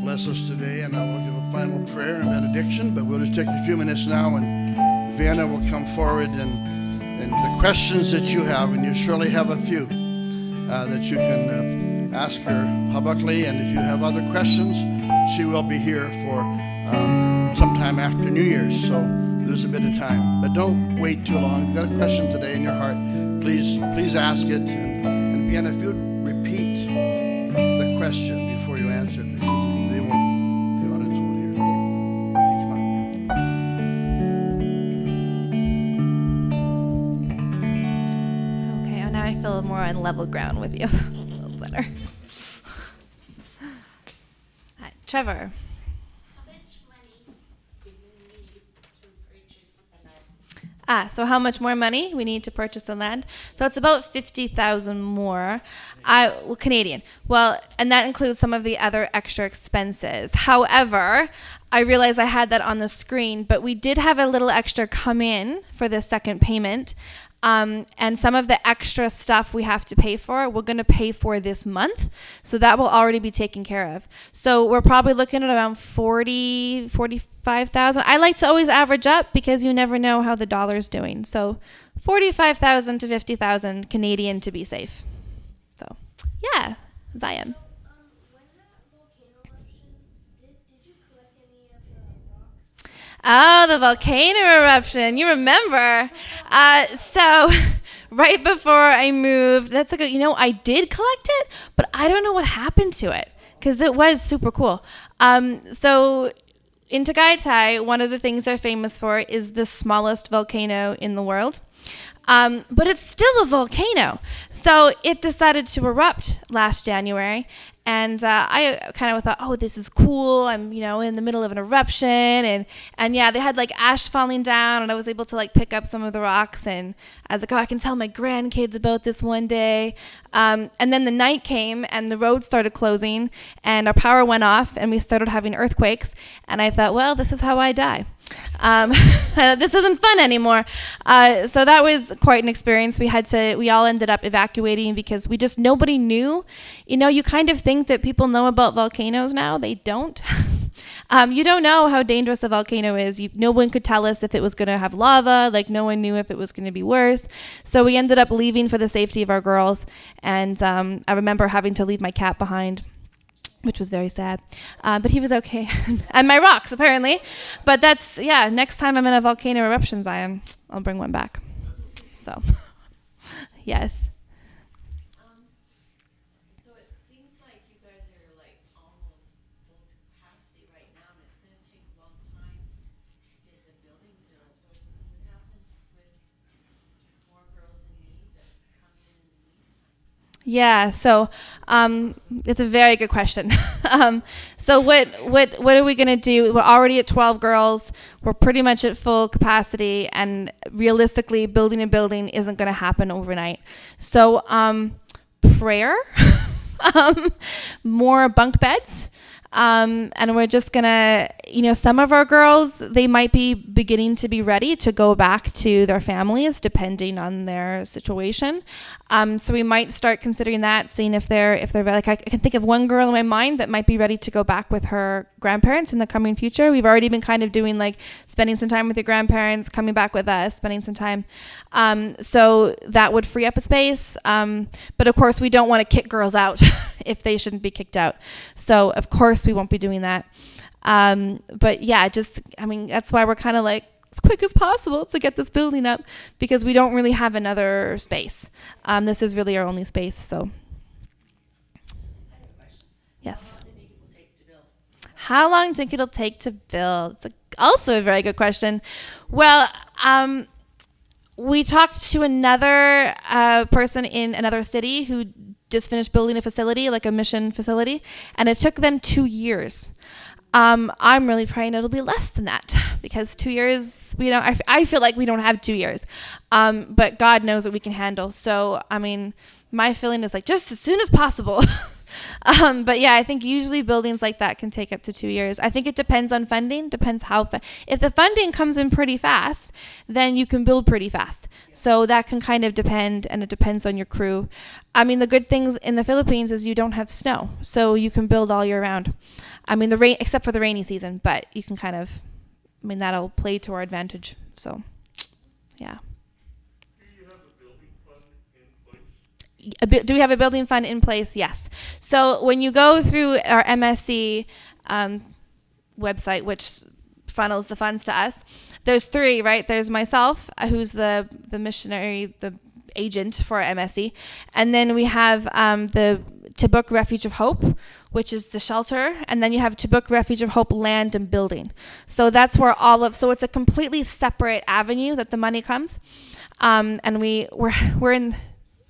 bless us today, and I will give a final prayer and benediction, but we'll just take a few minutes now, and Vienna will come forward, and the questions that you have, and you surely have a few, that you can ask her publicly, and if you have other questions, she will be here for sometime after New Year's, so there's a bit of time. But don't wait too long. If you've got a question today in your heart, please ask it, and Vienna, if you would repeat the question before you answer it, because the audience won't hear. Okay, come on. Okay, now I feel more on level ground with you. A little better. Trevor. So how much more money we need to purchase the land? So it's about 50,000 more, Canadian. Well, and that includes some of the other extra expenses. However, I realized I had that on the screen, but we did have a little extra come in for the second payment. And some of the extra stuff we have to pay for, we're going to pay for this month. So that will already be taken care of. So we're probably looking at around 45,000. I like to always average up because you never know how the dollar's doing. So 45,000 to 50,000 Canadian to be safe. So yeah, Zion. Oh, the volcano eruption. You remember. So right before I moved, I did collect it, but I don't know what happened to it because it was super cool. So in Tagaytay, one of the things they're famous for is the smallest volcano in the world. But it's still a volcano. So it decided to erupt last January. And I kind of thought, oh, this is cool. I'm, in the middle of an eruption. And yeah, they had like ash falling down, and I was able to like pick up some of the rocks. And I was like, oh, I can tell my grandkids about this one day. And then the night came, and the roads started closing, and our power went off, and we started having earthquakes. And I thought, well, this is how I die. This isn't fun anymore. So that was quite an experience. We all ended up evacuating because nobody knew. You kind of think that people know about volcanoes now. They don't. You don't know how dangerous a volcano is. No one could tell us if it was going to have lava. Like no one knew if it was going to be worse. So we ended up leaving for the safety of our girls. And I remember having to leave my cat behind, which was very sad. But he was okay. And my rocks, apparently. But next time I'm in a volcano eruption, I'll bring one back. So, yes. So it seems like you guys are like almost full capacity right now, and it's going to take a long time to get the building built. What happens with more girls in need that come in the meantime? Yeah, so it's a very good question. So what are we going to do? We're already at 12 girls. We're pretty much at full capacity, and realistically, building a building isn't going to happen overnight. So prayer, more bunk beds. And we're just gonna, some of our girls, they might be beginning to be ready to go back to their families depending on their situation. So we might start considering that, seeing if they're like, I can think of one girl in my mind that might be ready to go back with her grandparents in the coming future. We've already been kind of doing like spending some time with your grandparents, coming back with us, spending some time. So that would free up a space. But of course we don't want to kick girls out if they shouldn't be kicked out. So of course we won't be doing that. But yeah, that's why we're kind of like as quick as possible to get this building up, because we don't really have another space. This is really our only space. So yes. How long do you think it'll take to build? It's also a very good question. Well, we talked to another person in another city who just finished building a facility, like a mission facility, and it took them 2 years. I'm really praying it'll be less than that, because 2 years, I feel like we don't have 2 years, but God knows what we can handle. So, my feeling is like just as soon as possible. But yeah, I think usually buildings like that can take up to 2 years. I think it depends on funding, depends how if the funding comes in pretty fast, then you can build pretty fast. So that can kind of depend, and it depends on your crew. I mean, the good things in the Philippines is you don't have snow, so you can build all year round. I mean, the rain, except for the rainy season, but you can kind of, I mean, that'll play to our advantage. So, yeah. Do we have a building fund in place? Yes. So when you go through our MSC website, which funnels the funds to us, there's 3, right? There's myself, who's the missionary, the agent for MSC, and then we have the Tabuk Refuge of Hope, which is the shelter, and then you have Tabuk Refuge of Hope land and building. So that's where so it's a completely separate avenue that the money comes, and we're in.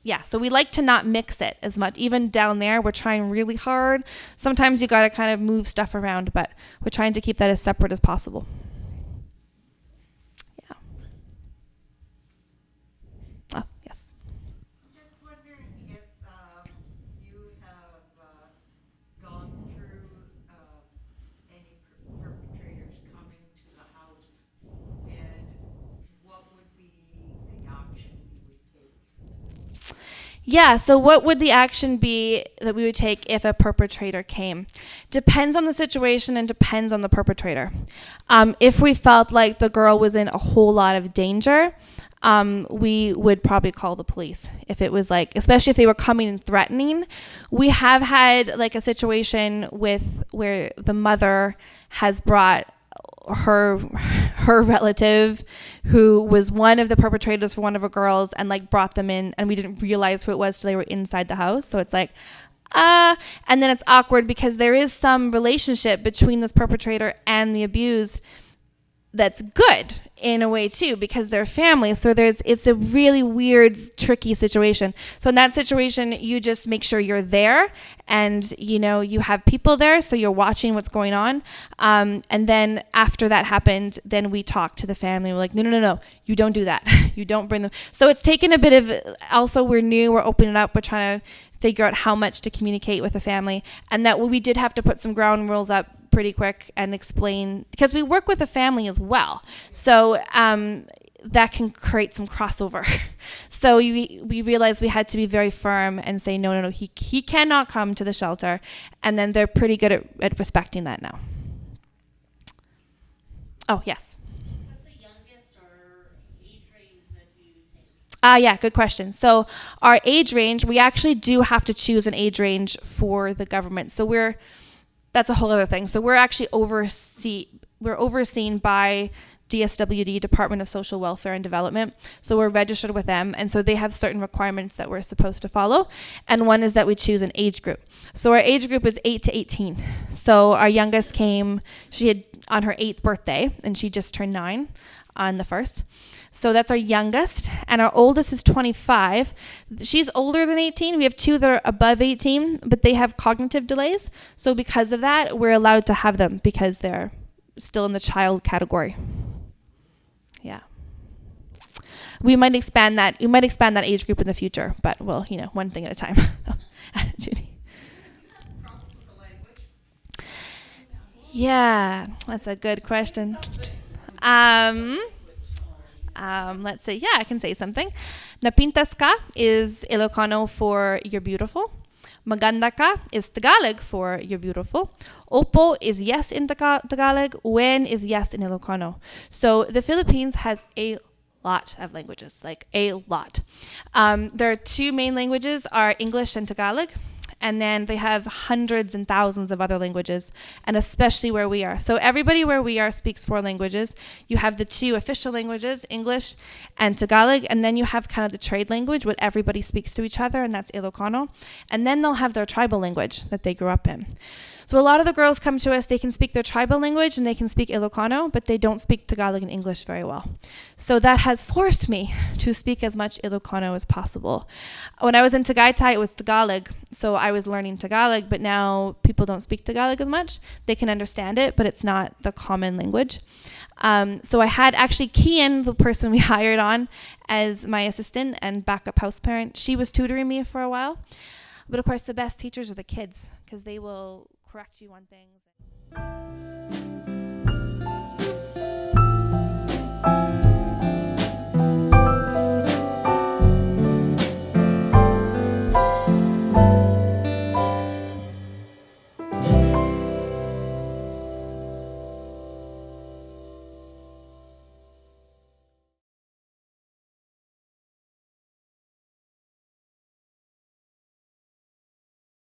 Yeah, so we like to not mix it as much. Even down there, we're trying really hard. Sometimes you got to kind of move stuff around, but we're trying to keep that as separate as possible. Yeah. Oh, yes. Just wondering if you have gone through any perpetrators coming to the house, and what would be the action you would take? Yeah, so what would the action be that we would take if a perpetrator came? Depends on the situation and depends on the perpetrator. If we felt like the girl was in a whole lot of danger, we would probably call the police. If it was like, especially if they were coming and threatening. We have had like a situation where the mother has brought her relative, who was one of the perpetrators for one of her girls, and like brought them in, and we didn't realize who it was till they were inside the house. So it's like, and then it's awkward because there is some relationship between this perpetrator and the abused that's good in a way too, because they're family. So it's a really weird, tricky situation. So in that situation, you just make sure you're there, and you have people there, so you're watching what's going on. And then after that happened, then we talk to the family. We're like, no, you don't do that. You don't bring them. So it's taken a bit of. Also, we're new. We're opening up. We're trying to figure out how much to communicate with the family, and that we did have to put some ground rules up pretty quick and explain, because we work with the family as well. So that can create some crossover. So we realized we had to be very firm and say, no, he cannot come to the shelter. And then they're pretty good at respecting that now. Oh, yes. What's the youngest or age range that you take? Yeah, good question. So our age range, we actually do have to choose an age range for the government. So that's a whole other thing. So we're actually overseen by DSWD, Department of Social Welfare and Development. So we're registered with them, and so they have certain requirements that we're supposed to follow. And one is that we choose an age group. So our age group is 8 to 18. So our youngest came, she had on her 8th birthday, and she just turned 9 on the 1st. So that's our youngest, and our oldest is 25. She's older than 18. We have 2 that are above 18, but they have cognitive delays. So because of that, we're allowed to have them because they're still in the child category. Yeah. We might expand that age group in the future, but well, one thing at a time. Judy. Yeah, that's a good question. Let's say, I can say something. Napintas ka is Ilocano for you're beautiful. Maganda ka is Tagalog for you're beautiful. Opo is yes in Tagalog. When is yes in Ilocano. So the Philippines has a lot of languages, like a lot. There are 2 main languages, are English and Tagalog. And then they have hundreds and thousands of other languages, and especially where we are. So everybody where we are speaks 4 languages. You have the 2 official languages, English and Tagalog, and then you have kind of the trade language, what everybody speaks to each other, and that's Ilocano. And then they'll have their tribal language that they grew up in. So a lot of the girls come to us, they can speak their tribal language and they can speak Ilocano, but they don't speak Tagalog and English very well. So that has forced me to speak as much Ilocano as possible. When I was in Tagaytay, it was Tagalog, so I was learning Tagalog, but now people don't speak Tagalog as much. They can understand it, but it's not the common language. So I had actually Kian, the person we hired on as my assistant and backup house parent. She was tutoring me for a while. But of course, the best teachers are the kids because they will correct you on things.